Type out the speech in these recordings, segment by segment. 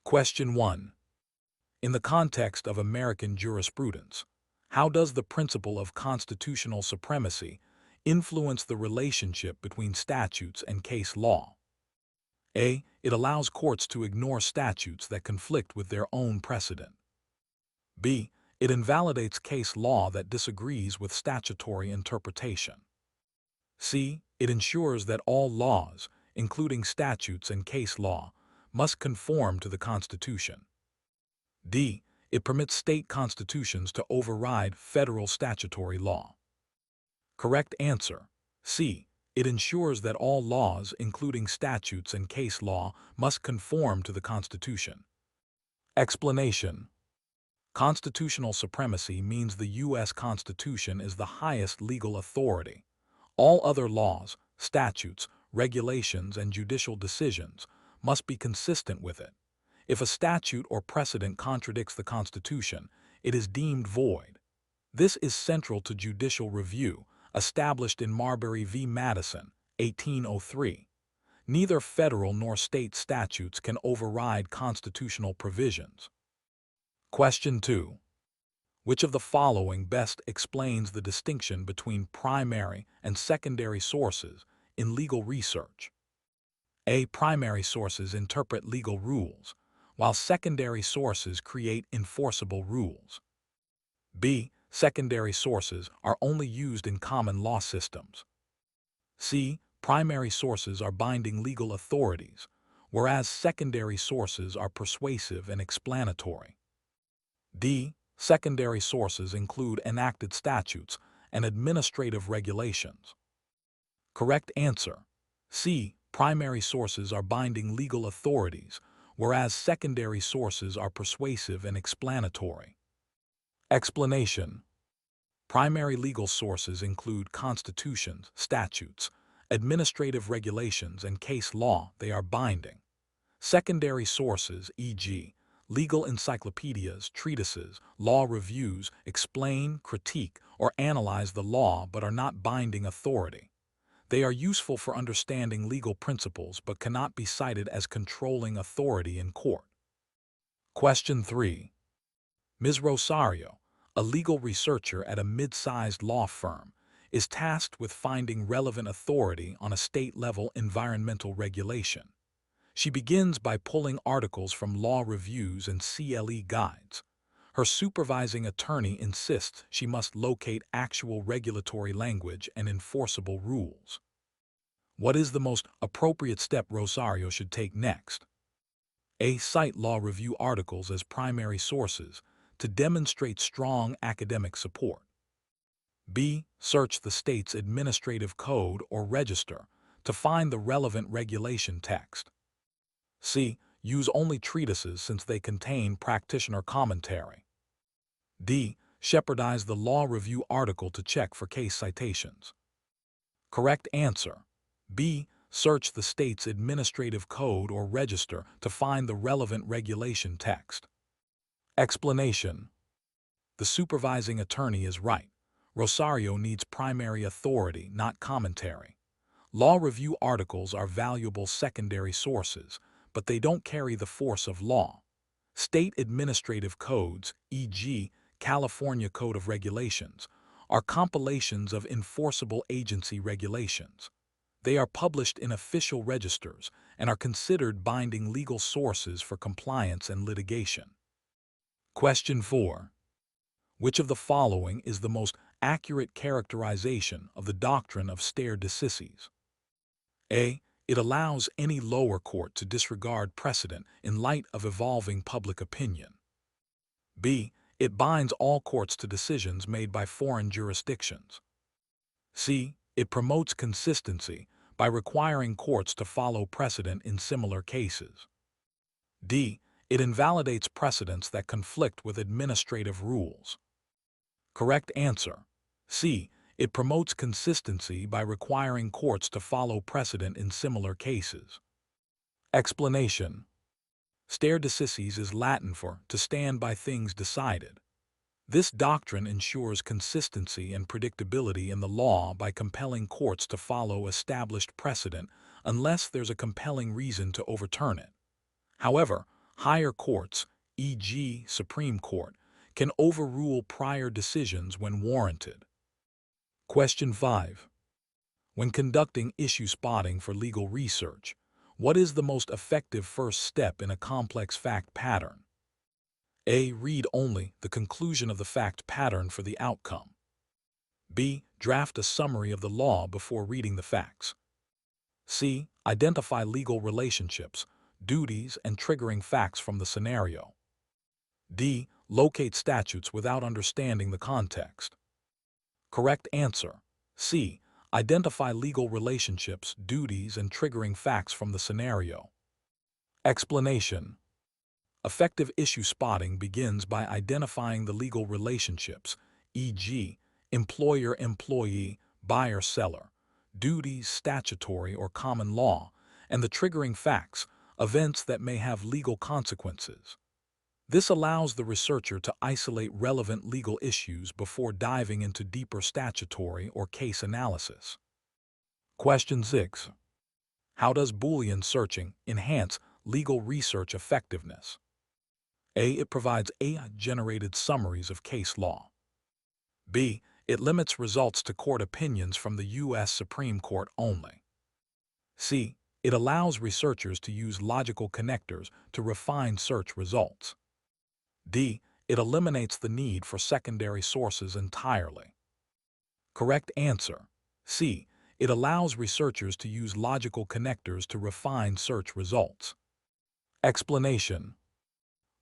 Question 1. In the context of American jurisprudence, how does the principle of constitutional supremacy influence the relationship between statutes and case law? A. It allows courts to ignore statutes that conflict with their own precedent. B. It invalidates case law that disagrees with statutory interpretation. C. It ensures that all laws, including statutes and case law, must conform to the Constitution. D. It permits state constitutions to override federal statutory law. Correct answer: C. It ensures that all laws, including statutes and case law, must conform to the Constitution. Explanation: Constitutional supremacy means the U.S. Constitution is the highest legal authority. All other laws, statutes, regulations, and judicial decisions must be consistent with it. If a statute or precedent contradicts the Constitution, it is deemed void. This is central to judicial review, established in Marbury v. Madison, 1803. Neither federal nor state statutes can override constitutional provisions. Question 2. Which of the following best explains the distinction between primary and secondary sources in legal research? A. Primary sources interpret legal rules, while secondary sources create enforceable rules. B. Secondary sources are only used in common law systems. C. Primary sources are binding legal authorities, whereas secondary sources are persuasive and explanatory. D. Secondary sources include enacted statutes and administrative regulations. Correct answer: C. Primary sources are binding legal authorities, whereas secondary sources are persuasive and explanatory. Explanation: Primary legal sources include constitutions, statutes, administrative regulations, and case law. They are binding. Secondary sources, e.g., legal encyclopedias, treatises, law reviews, explain, critique, or analyze the law but are not binding authority. They are useful for understanding legal principles but cannot be cited as controlling authority in court. Question 3. Ms. Rosario, a legal researcher at a mid-sized law firm, is tasked with finding relevant authority on a state-level environmental regulation. She begins by pulling articles from law reviews and CLE guides. Her supervising attorney insists she must locate actual regulatory language and enforceable rules. What is the most appropriate step Rosario should take next? A. Cite law review articles as primary sources to demonstrate strong academic support. B. Search the state's administrative code or register to find the relevant regulation text. C. Use only treatises since they contain practitioner commentary. D. Shepherdize the law review article to check for case citations. Correct answer: B. Search the state's administrative code or register to find the relevant regulation text. Explanation: The supervising attorney is right. Rosario needs primary authority, not commentary. Law review articles are valuable secondary sources, but they don't carry the force of law. State administrative codes, e.g., California Code of Regulations, are compilations of enforceable agency regulations. They are published in official registers and are considered binding legal sources for compliance and litigation. Question 4. Which of the following is the most accurate characterization of the doctrine of stare decisis? A. It allows any lower court to disregard precedent in light of evolving public opinion. B. It binds all courts to decisions made by foreign jurisdictions. C. It promotes consistency by requiring courts to follow precedent in similar cases. D. It invalidates precedents that conflict with administrative rules. Correct answer: C. It promotes consistency by requiring courts to follow precedent in similar cases. Explanation: Stare decisis is Latin for to stand by things decided. This doctrine ensures consistency and predictability in the law by compelling courts to follow established precedent unless there's a compelling reason to overturn it. However, Higher courts, e.g., Supreme Court, can overrule prior decisions when warranted. Question 5. When conducting issue spotting for legal research, what is the most effective first step in a complex fact pattern? A. Read only the conclusion of the fact pattern for the outcome. B. Draft a summary of the law before reading the facts. C. Identify legal relationships, duties, and triggering facts from the scenario. D. Locate statutes without understanding the context. Correct answer. C. Identify legal relationships, duties, and triggering facts from the scenario. Explanation. Effective issue spotting begins by identifying the legal relationships, e.g., employer-employee, buyer-seller, duties, statutory or common law, and the triggering facts, events that may have legal consequences. This allows the researcher to isolate relevant legal issues before diving into deeper statutory or case analysis. Question 6. How does Boolean searching enhance legal research effectiveness? A. It provides AI-generated summaries of case law. B. It limits results to court opinions from the U.S. Supreme Court only. C. It allows researchers to use logical connectors to refine search results. D. It eliminates the need for secondary sources entirely. Correct answer. C. It allows researchers to use logical connectors to refine search results. Explanation.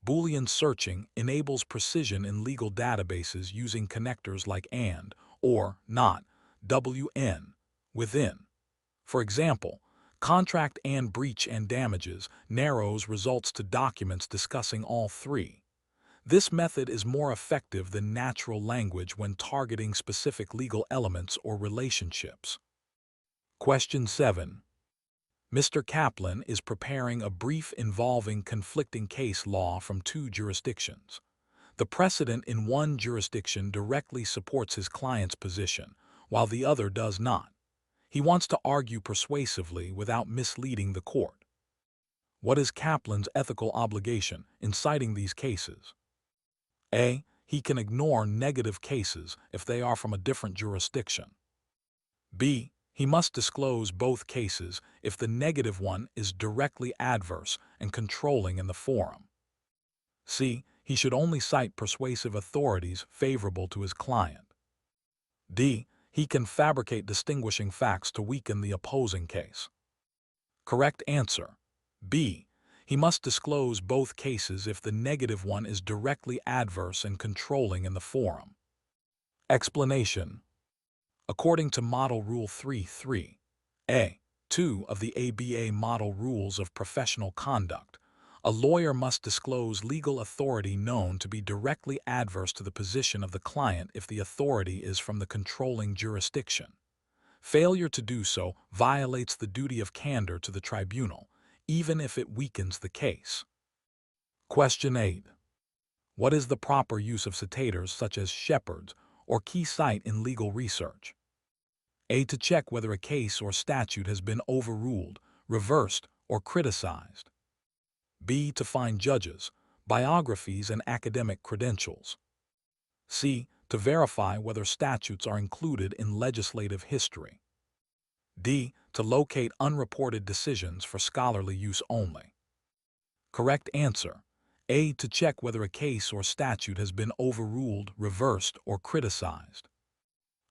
Boolean searching enables precision in legal databases using connectors like AND or NOT, WN, within. For example, contract and breach and damages narrows results to documents discussing all three. This method is more effective than natural language when targeting specific legal elements or relationships. Question 7. Mr. Kaplan is preparing a brief involving conflicting case law from two jurisdictions. The precedent in one jurisdiction directly supports his client's position, while the other does not. He wants to argue persuasively without misleading the court. What is Kaplan's ethical obligation in citing these cases? A. He can ignore negative cases if they are from a different jurisdiction. B. He must disclose both cases if the negative one is directly adverse and controlling in the forum. C. He should only cite persuasive authorities favorable to his client. D. He can fabricate distinguishing facts to weaken the opposing case. Correct answer. B. He must disclose both cases if the negative one is directly adverse and controlling in the forum. Explanation. According to Model Rule 3.3a, 2 of the ABA Model Rules of Professional Conduct, a lawyer must disclose legal authority known to be directly adverse to the position of the client if the authority is from the controlling jurisdiction. Failure to do so violates the duty of candor to the tribunal, even if it weakens the case. Question 8. What is the proper use of citators such as shepherds or key cite in legal research? A. To check whether a case or statute has been overruled, reversed, or criticized. B. To find judges, biographies, and academic credentials. C. To verify whether statutes are included in legislative history. D. To locate unreported decisions for scholarly use only. Correct answer. A. To check whether a case or statute has been overruled, reversed, or criticized.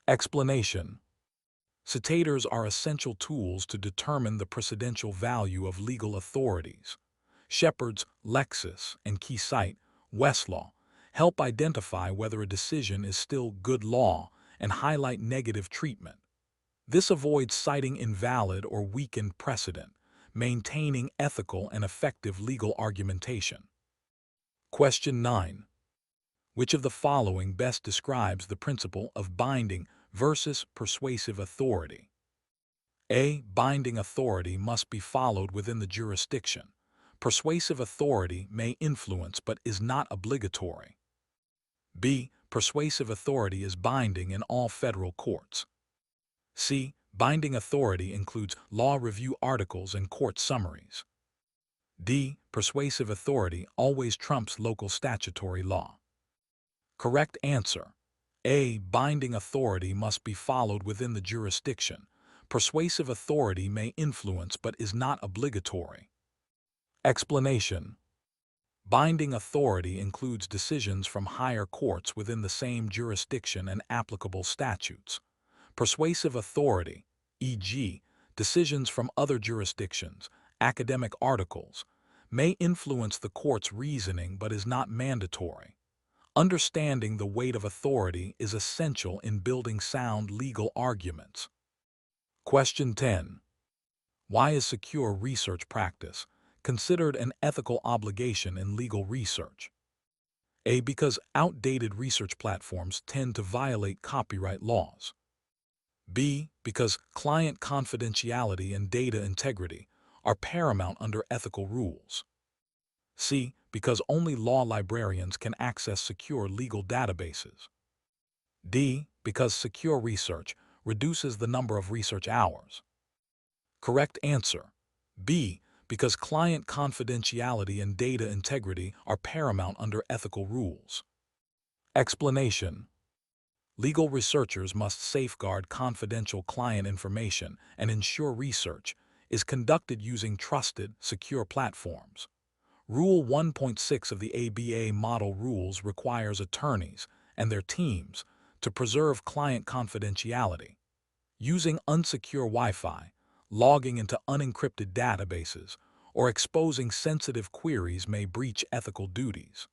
Explanation. Citators are essential tools to determine the precedential value of legal authorities. Shepard's Lexis and key cite, Westlaw, help identify whether a decision is still good law and highlight negative treatment. This avoids citing invalid or weakened precedent, maintaining ethical and effective legal argumentation. Question 9. Which of the following best describes the principle of binding versus persuasive authority? A. Binding authority must be followed within the jurisdiction. Persuasive authority may influence but is not obligatory. B. Persuasive authority is binding in all federal courts. C. Binding authority includes law review articles and court summaries. D. Persuasive authority always trumps local statutory law. Correct answer. A. Binding authority must be followed within the jurisdiction. Persuasive authority may influence but is not obligatory. Explanation. Binding authority includes decisions from higher courts within the same jurisdiction and applicable statutes. Persuasive authority, e.g., decisions from other jurisdictions, academic articles, may influence the court's reasoning but is not mandatory. Understanding the weight of authority is essential in building sound legal arguments. Question 10. Why is secure research practice considered an ethical obligation in legal research? A. Because outdated research platforms tend to violate copyright laws. B. Because client confidentiality and data integrity are paramount under ethical rules. C. Because only law librarians can access secure legal databases. D. Because secure research reduces the number of research hours. Correct answer. B. Because client confidentiality and data integrity are paramount under ethical rules. Explanation. Legal researchers must safeguard confidential client information and ensure research is conducted using trusted, secure platforms. Rule 1.6 of the ABA Model Rules requires attorneys and their teams to preserve client confidentiality. Using unsecure Wi-Fi, logging into unencrypted databases, or exposing sensitive queries may breach ethical duties.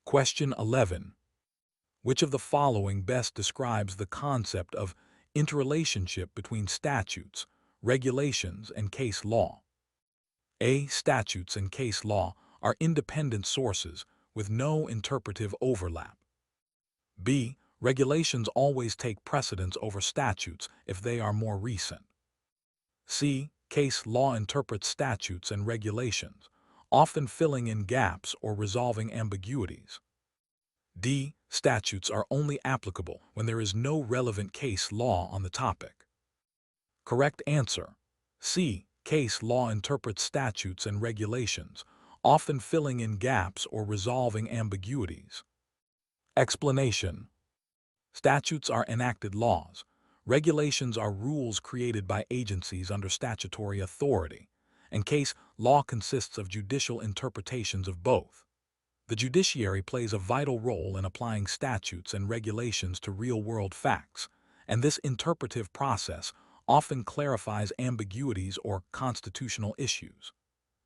Question 11. Which of the following best describes the concept of interrelationship between statutes, regulations, and case law? A. Statutes and case law are independent sources with no interpretive overlap. B. Regulations always take precedence over statutes if they are more recent. C. Case law interprets statutes and regulations, often filling in gaps or resolving ambiguities. D. Statutes are only applicable when there is no relevant case law on the topic. Correct answer. C. Case law interprets statutes and regulations, often filling in gaps or resolving ambiguities. Explanation. Statutes are enacted laws. Regulations are rules created by agencies under statutory authority, and case law consists of judicial interpretations of both. The judiciary plays a vital role in applying statutes and regulations to real-world facts, and this interpretive process often clarifies ambiguities or constitutional issues.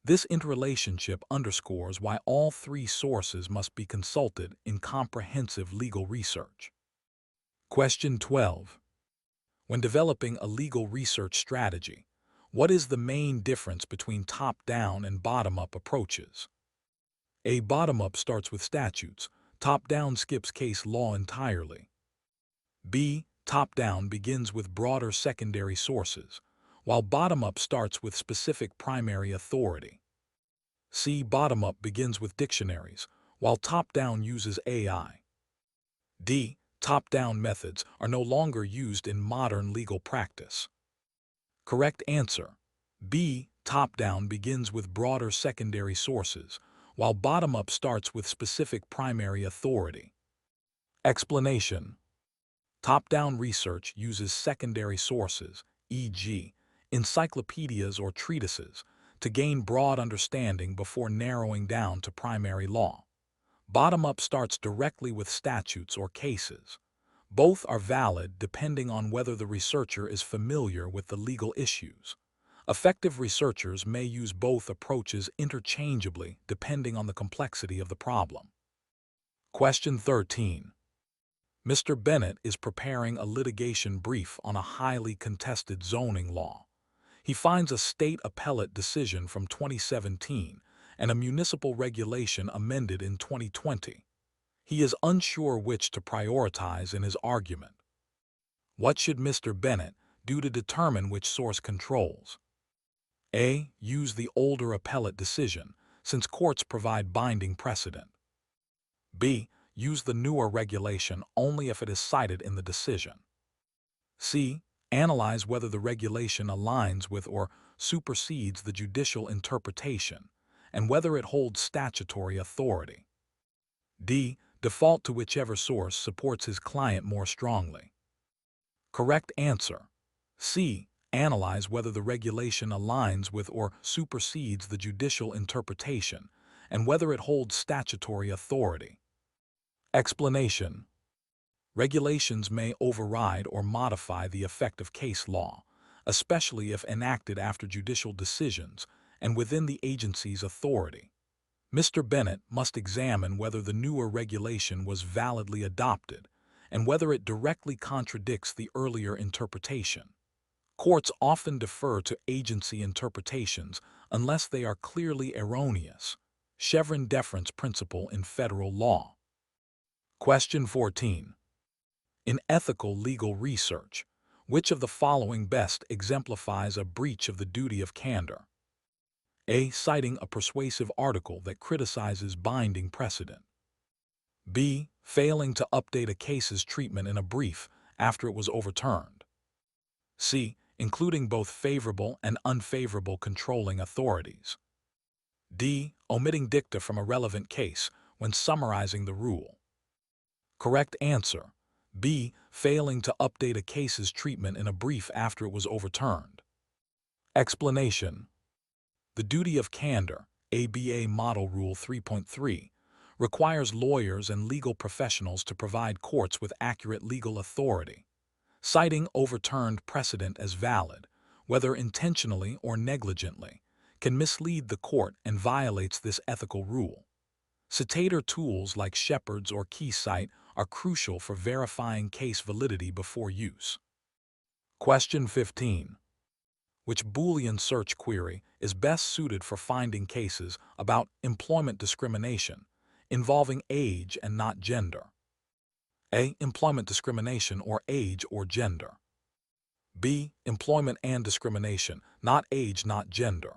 This interrelationship underscores why all three sources must be consulted in comprehensive legal research. Question 12. When developing a legal research strategy, what is the main difference between top-down and bottom-up approaches? A. Bottom-up starts with statutes. Top-down skips case law entirely. B. Top-down begins with broader secondary sources, while bottom-up starts with specific primary authority. C. Bottom-up begins with dictionaries, while top-down uses AI. D. Top-down methods are no longer used in modern legal practice. Correct answer. B. Top-down begins with broader secondary sources, while bottom-up starts with specific primary authority. Explanation. Top-down research uses secondary sources, e.g., encyclopedias or treatises, to gain broad understanding before narrowing down to primary law. Bottom-up starts directly with statutes or cases. Both are valid depending on whether the researcher is familiar with the legal issues. Effective researchers may use both approaches interchangeably depending on the complexity of the problem. Question 13. Mr. Bennett is preparing a litigation brief on a highly contested zoning law. He finds a state appellate decision from 2017 and a municipal regulation amended in 2020. He is unsure which to prioritize in his argument. What should Mr. Bennett do to determine which source controls? A. Use the older appellate decision, since courts provide binding precedent. B. Use the newer regulation only if it is cited in the decision. C. Analyze whether the regulation aligns with or supersedes the judicial interpretation, and whether it holds statutory authority. D. Default to whichever source supports his client more strongly. Correct answer. C. Analyze whether the regulation aligns with or supersedes the judicial interpretation, and whether it holds statutory authority. Explanation. Regulations may override or modify the effect of case law, especially if enacted after judicial decisions and within the agency's authority. Mr. Bennett must examine whether the newer regulation was validly adopted and whether it directly contradicts the earlier interpretation. Courts often defer to agency interpretations unless they are clearly erroneous. Chevron deference principle in federal law. Question 14. In ethical legal research, which of the following best exemplifies a breach of the duty of candor? A. Citing a persuasive article that criticizes binding precedent. B. Failing to update a case's treatment in a brief after it was overturned. C. Including both favorable and unfavorable controlling authorities. D. Omitting dicta from a relevant case when summarizing the rule. Correct answer. B. Failing to update a case's treatment in a brief after it was overturned. Explanation. The duty of candor, ABA Model Rule 3.3, requires lawyers and legal professionals to provide courts with accurate legal authority. Citing overturned precedent as valid, whether intentionally or negligently, can mislead the court and violates this ethical rule. Citator tools like Shepard's or KeyCite are crucial for verifying case validity before use. Question 15. Which Boolean search query is best suited for finding cases about employment discrimination involving age and not gender? A. Employment discrimination or age or gender. B. Employment and discrimination, not age, not gender.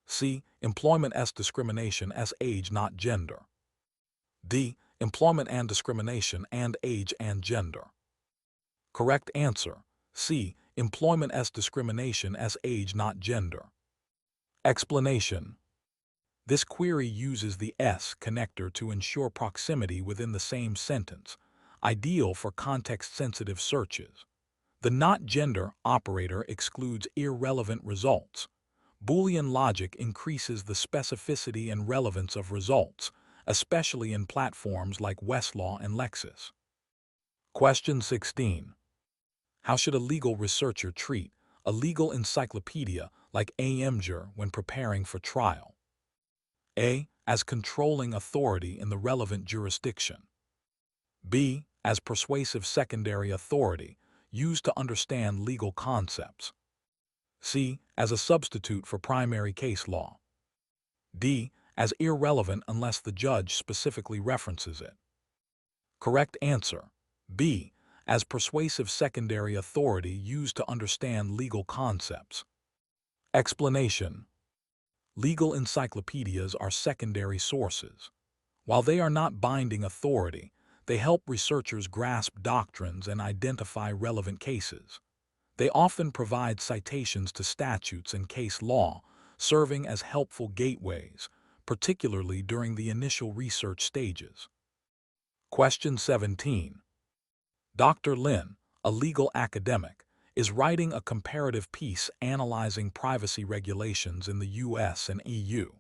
C. Employment as discrimination as age, not gender. D. Employment and discrimination and age and gender. Correct answer. C. Employment as discrimination as age, not gender. Explanation. This query uses the S connector to ensure proximity within the same sentence, ideal for context-sensitive searches. The not gender operator excludes irrelevant results. Boolean logic increases the specificity and relevance of results, especially in platforms like Westlaw and Lexis. Question 16. How should a legal researcher treat a legal encyclopedia like AMJUR when preparing for trial? A. As controlling authority in the relevant jurisdiction. B. As persuasive secondary authority used to understand legal concepts. C. As a substitute for primary case law. D. As irrelevant unless the judge specifically references it. Correct answer. B. As persuasive secondary authority used to understand legal concepts. Explanation. Legal encyclopedias are secondary sources. While they are not binding authority, they help researchers grasp doctrines and identify relevant cases. They often provide citations to statutes and case law, serving as helpful gateways, particularly during the initial research stages. Question 17. Dr. Lin, a legal academic, is writing a comparative piece analyzing privacy regulations in the US and EU.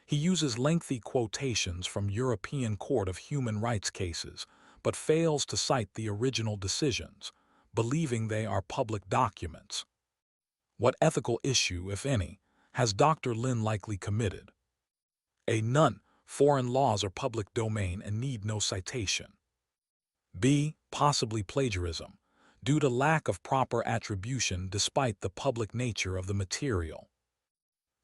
He uses lengthy quotations from European Court of Human Rights cases, but fails to cite the original decisions, believing they are public documents. What ethical issue, if any, has Dr. Lin likely committed? A. None. Foreign laws are public domain and need no citation. B. Possibly plagiarism, due to lack of proper attribution despite the public nature of the material.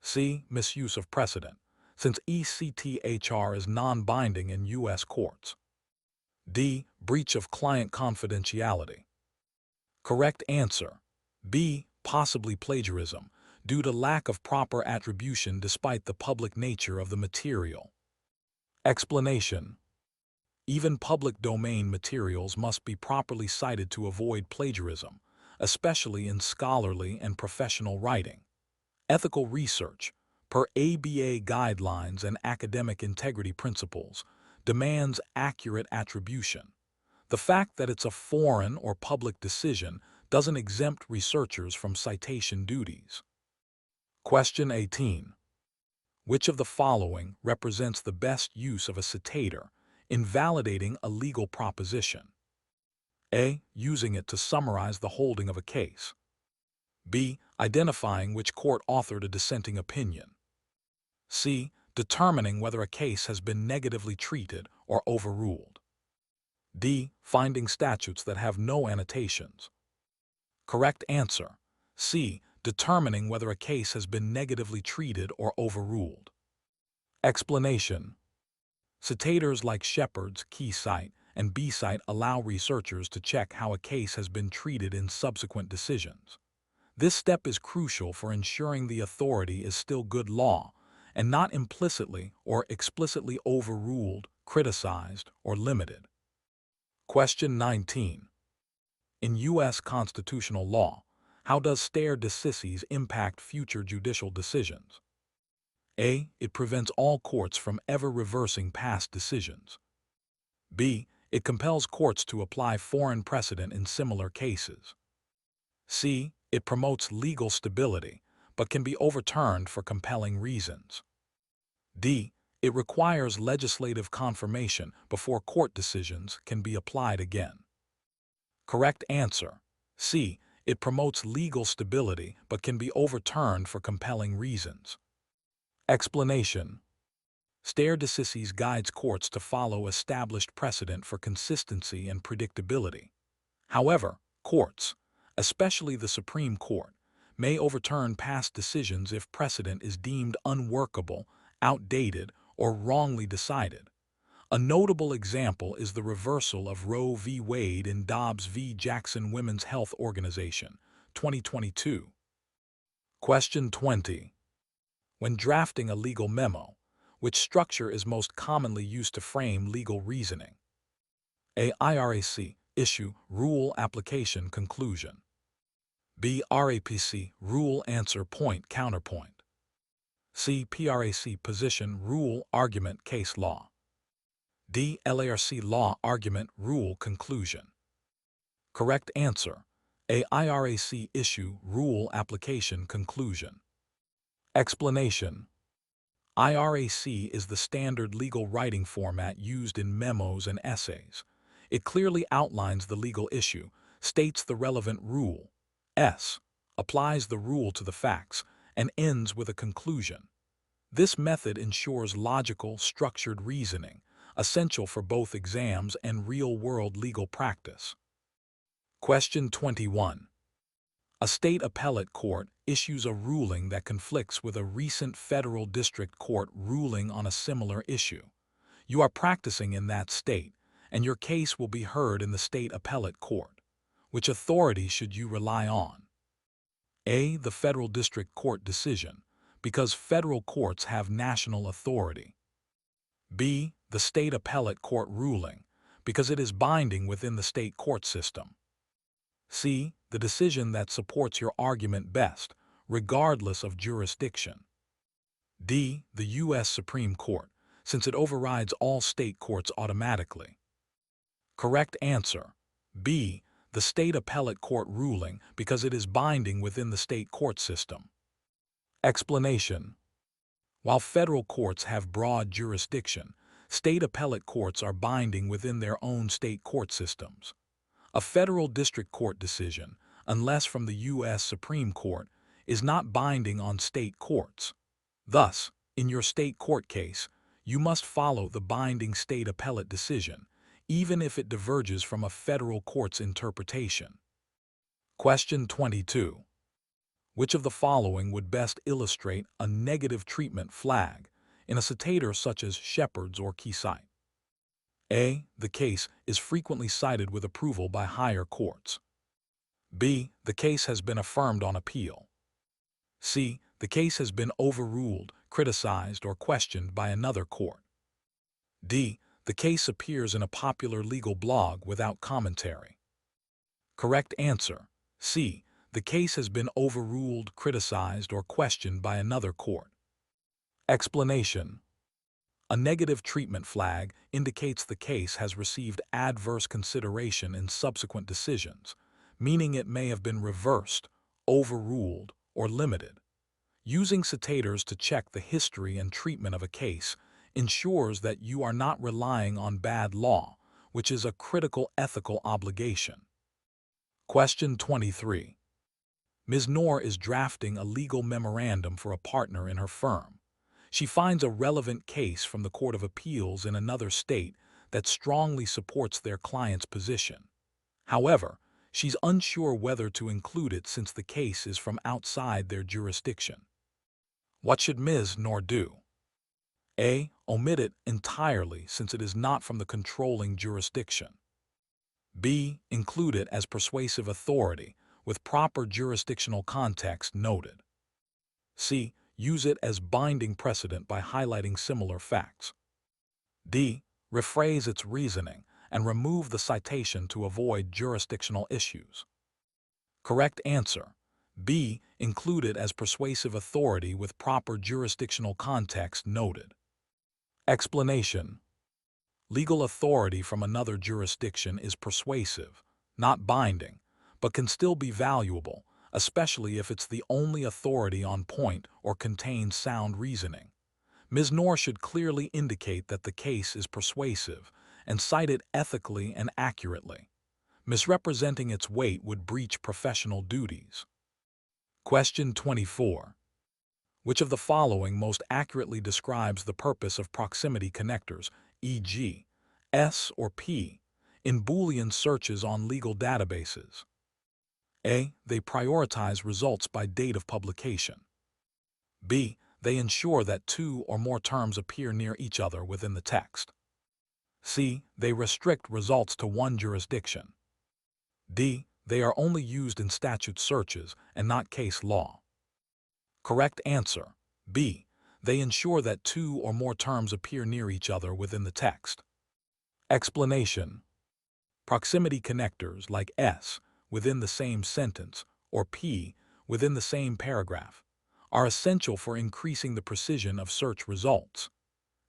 C. Misuse of precedent, since ECTHR is non-binding in U.S. courts. D. Breach of client confidentiality. Correct answer. B. Possibly plagiarism, due to lack of proper attribution despite the public nature of the material. Explanation. Even public domain materials must be properly cited to avoid plagiarism, especially in scholarly and professional writing. Ethical research, per ABA guidelines and academic integrity principles, demands accurate attribution. The fact that it's a foreign or public decision doesn't exempt researchers from citation duties. Question 18. Which of the following represents the best use of a citator in validating a legal proposition? A. Using it to summarize the holding of a case. B. Identifying which court authored a dissenting opinion. C. Determining whether a case has been negatively treated or overruled. D. Finding statutes that have no annotations. Correct answer. C. Determining whether a case has been negatively treated or overruled. Explanation. Citators like Shepard's key cite and B cite allow researchers to check how a case has been treated in subsequent decisions. This step is crucial for ensuring the authority is still good law and not implicitly or explicitly overruled, criticized, or limited. Question 19. In U.S. constitutional law, how does stare decisis impact future judicial decisions? A. It prevents all courts from ever reversing past decisions. B. It compels courts to apply foreign precedent in similar cases. C. It promotes legal stability, but can be overturned for compelling reasons. D. It requires legislative confirmation before court decisions can be applied again. Correct answer. C. It promotes legal stability, but can be overturned for compelling reasons. Explanation. Stare decisis guides courts to follow established precedent for consistency and predictability. However, courts, especially the Supreme Court, may overturn past decisions if precedent is deemed unworkable, outdated, or wrongly decided. A notable example is the reversal of Roe v. Wade in Dobbs v. Jackson Women's Health Organization, 2022. Question 20. When drafting a legal memo, which structure is most commonly used to frame legal reasoning? A. IRAC, issue, rule, application, conclusion. B. RAPC, rule, answer, point, counterpoint. C. PRAC, position, rule, argument, case law. D. LARC, law, argument, rule, conclusion. Correct answer. A. IRAC, issue, rule, application, conclusion. Explanation. IRAC is the standard legal writing format used in memos and essays. It clearly outlines the legal issue, states the relevant rule, applies the rule to the facts, and ends with a conclusion. This method ensures logical, structured reasoning, essential for both exams and real-world legal practice. Question 21. A state appellate court issues a ruling that conflicts with a recent federal district court ruling on a similar issue. You are practicing in that state, and your case will be heard in the state appellate court. Which authority should you rely on? A. The federal district court decision, because federal courts have national authority. B. The state appellate court ruling, because it is binding within the state court system. C. The decision that supports your argument best, regardless of jurisdiction. D. The U.S. Supreme Court, since it overrides all state courts automatically. Correct answer. B. The state appellate court ruling, because it is binding within the state court system. Explanation. While federal courts have broad jurisdiction, state appellate courts are binding within their own state court systems. A federal district court decision, unless from the U.S. Supreme Court, is not binding on state courts. Thus, in your state court case, you must follow the binding state appellate decision, even if it diverges from a federal court's interpretation. Question 22. Which of the following would best illustrate a negative treatment flag in a citator such as Shepard's or key cite? A. The case is frequently cited with approval by higher courts. B. The case has been affirmed on appeal. C. The case has been overruled, criticized, or questioned by another court. D. The case appears in a popular legal blog without commentary. Correct answer. C. The case has been overruled, criticized, or questioned by another court. Explanation. A negative treatment flag indicates the case has received adverse consideration in subsequent decisions, meaning it may have been reversed, overruled, or limited. Using citators to check the history and treatment of a case ensures that you are not relying on bad law, which is a critical ethical obligation. Question 23. Ms. Noor is drafting a legal memorandum for a partner in her firm. She finds a relevant case from the Court of Appeals in another state that strongly supports their client's position. However, she's unsure whether to include it since the case is from outside their jurisdiction. What should Ms. Noor do? A. Omit it entirely since it is not from the controlling jurisdiction. B. Include it as persuasive authority with proper jurisdictional context noted. C. Use it as binding precedent by highlighting similar facts. D. Rephrase its reasoning and remove the citation to avoid jurisdictional issues. Correct answer. B. Include it as persuasive authority with proper jurisdictional context noted. Explanation. Legal authority from another jurisdiction is persuasive, not binding, but can still be valuable, especially if it's the only authority on point or contains sound reasoning. Ms. Noor should clearly indicate that the case is persuasive and cite it ethically and accurately. Misrepresenting its weight would breach professional duties. Question 24. Which of the following most accurately describes the purpose of proximity connectors, e.g., S or P, in Boolean searches on legal databases? A. They prioritize results by date of publication. B. They ensure that two or more terms appear near each other within the text. C. They restrict results to one jurisdiction. D. They are only used in statute searches and not case law. Correct answer. B. They ensure that two or more terms appear near each other within the text. Explanation. Proximity connectors like S within the same sentence or P within the same paragraph are essential for increasing the precision of search results.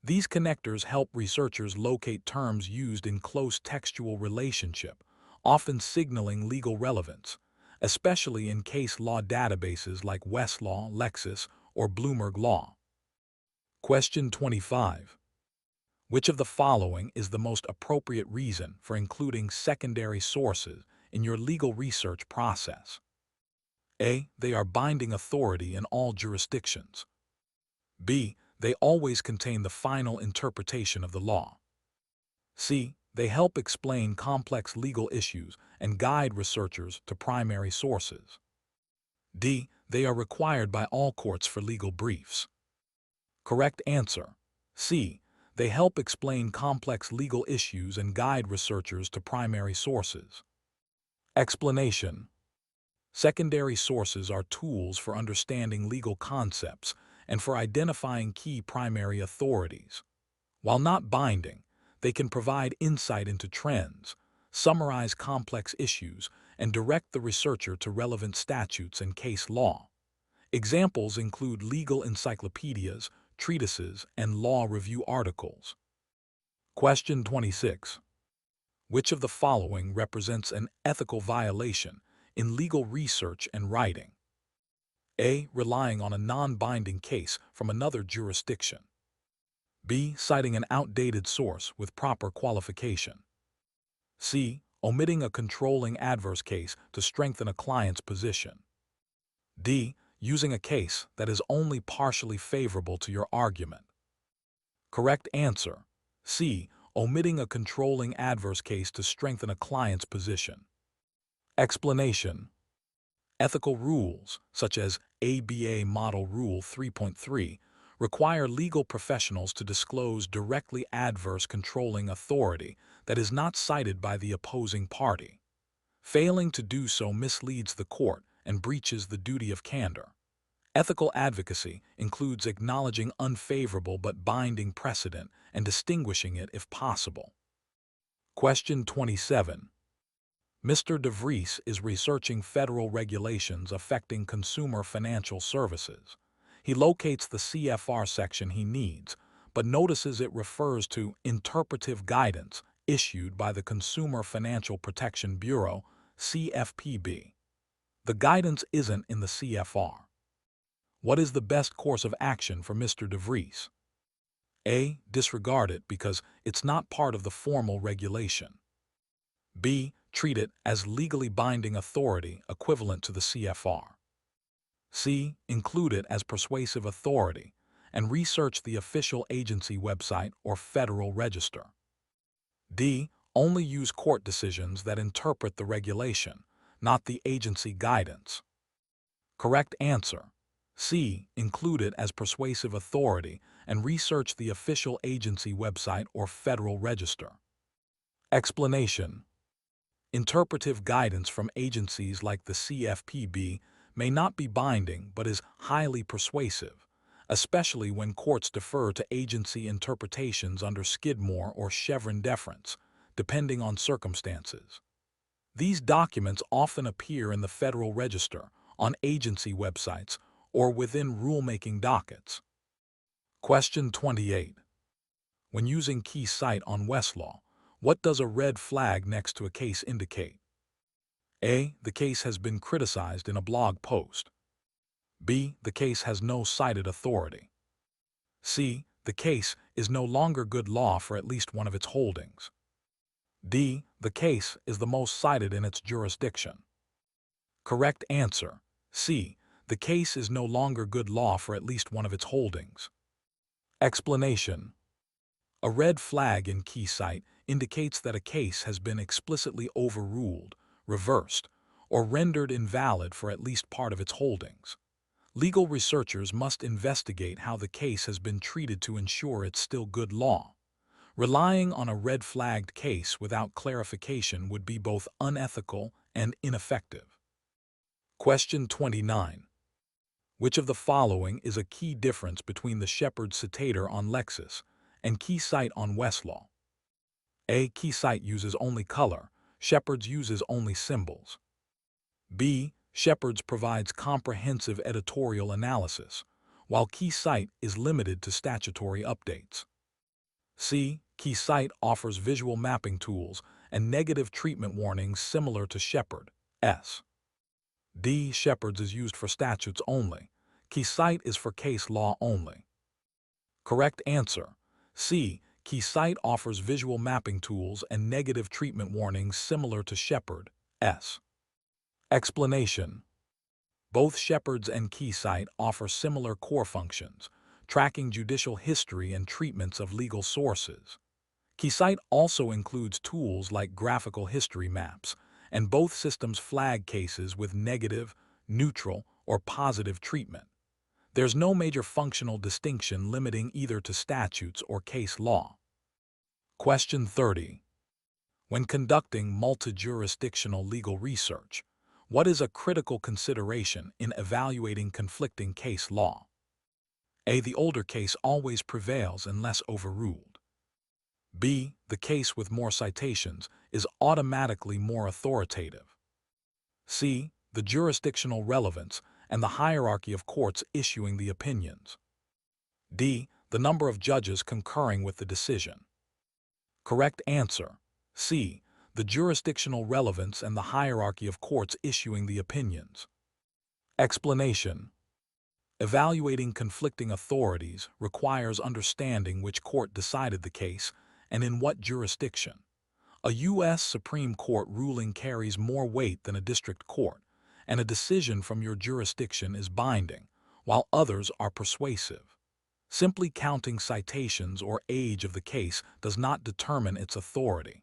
These connectors help researchers locate terms used in close textual relationship, often signaling legal relevance, especially in case law databases like Westlaw, Lexis, or Bloomberg Law. Question 25. Which of the following is the most appropriate reason for including secondary sources in your legal research process? A. They are binding authority in all jurisdictions. B. They always contain the final interpretation of the law. C. They help explain complex legal issues and guide researchers to primary sources. D. They are required by all courts for legal briefs. Correct answer. C. They help explain complex legal issues and guide researchers to primary sources. Explanation. Secondary sources are tools for understanding legal concepts and for identifying key primary authorities. While not binding, they can provide insight into trends, summarize complex issues, and direct the researcher to relevant statutes and case law. Examples include legal encyclopedias, treatises, and law review articles. Question 26. Which of the following represents an ethical violation in legal research and writing? A. Relying on a non-binding case from another jurisdiction. B. Citing an outdated source with proper qualification. C. Omitting a controlling adverse case to strengthen a client's position. D. Using a case that is only partially favorable to your argument. Correct answer. C. Omitting a controlling adverse case to strengthen a client's position. Explanation. Ethical rules, such as ABA Model Rule 3.3, require legal professionals to disclose directly adverse controlling authority that is not cited by the opposing party. Failing to do so misleads the court and breaches the duty of candor. Ethical advocacy includes acknowledging unfavorable but binding precedent and distinguishing it if possible. Question 27. Mr. DeVries is researching federal regulations affecting consumer financial services. He locates the CFR section he needs, but notices it refers to interpretive guidance issued by the Consumer Financial Protection Bureau, CFPB. The guidance isn't in the CFR. What is the best course of action for Mr. DeVries? A. Disregard it because it's not part of the formal regulation. B. Treat it as legally binding authority equivalent to the CFR. C. Include it as persuasive authority and research the official agency website or Federal Register. D. Only use court decisions that interpret the regulation, not the agency guidance. Correct answer. C. Include it as persuasive authority and research the official agency website or Federal Register. Explanation. Interpretive guidance from agencies like the CFPB may not be binding but is highly persuasive, especially when courts defer to agency interpretations under Skidmore or Chevron deference, depending on circumstances. These documents often appear in the Federal Register, on agency websites, or within rulemaking dockets. Question 28. When using key cite on Westlaw, what does a red flag next to a case indicate? A. The case has been criticized in a blog post. B. The case has no cited authority. C. The case is no longer good law for at least one of its holdings. D. The case is the most cited in its jurisdiction. Correct answer. C. The case is no longer good law for at least one of its holdings. Explanation. A red flag in key cite indicates that a case has been explicitly overruled, reversed, or rendered invalid for at least part of its holdings. Legal researchers must investigate how the case has been treated to ensure it's still good law. Relying on a red-flagged case without clarification would be both unethical and ineffective. Question 29. Which of the following is a key difference between the Shepard citator on Lexis and key cite on Westlaw? A. Key cite uses only color, Shepard's uses only symbols. B. Shepard's provides comprehensive editorial analysis, while key cite is limited to statutory updates. C. Key cite offers visual mapping tools and negative treatment warnings similar to Shepard. D. Shepard's is used for statutes only. Key cite is for case law only. Correct answer. C. Key cite offers visual mapping tools and negative treatment warnings similar to Shepard. Explanation. Both Shepard's and key cite offer similar core functions, tracking judicial history and treatments of legal sources. Key cite also includes tools like graphical history maps, and both systems flag cases with negative, neutral, or positive treatment. There's no major functional distinction limiting either to statutes or case law. Question 30. When conducting multi-jurisdictional legal research, what is a critical consideration in evaluating conflicting case law? A. The older case always prevails unless overruled. B. The case with more citations is automatically more authoritative. C. The jurisdictional relevance and the hierarchy of courts issuing the opinions. D. The number of judges concurring with the decision. Correct answer. C. The jurisdictional relevance and the hierarchy of courts issuing the opinions. Explanation. Evaluating conflicting authorities requires understanding which court decided the case and in what jurisdiction. A U.S. Supreme Court ruling carries more weight than a district court, and a decision from your jurisdiction is binding, while others are persuasive. Simply counting citations or age of the case does not determine its authority.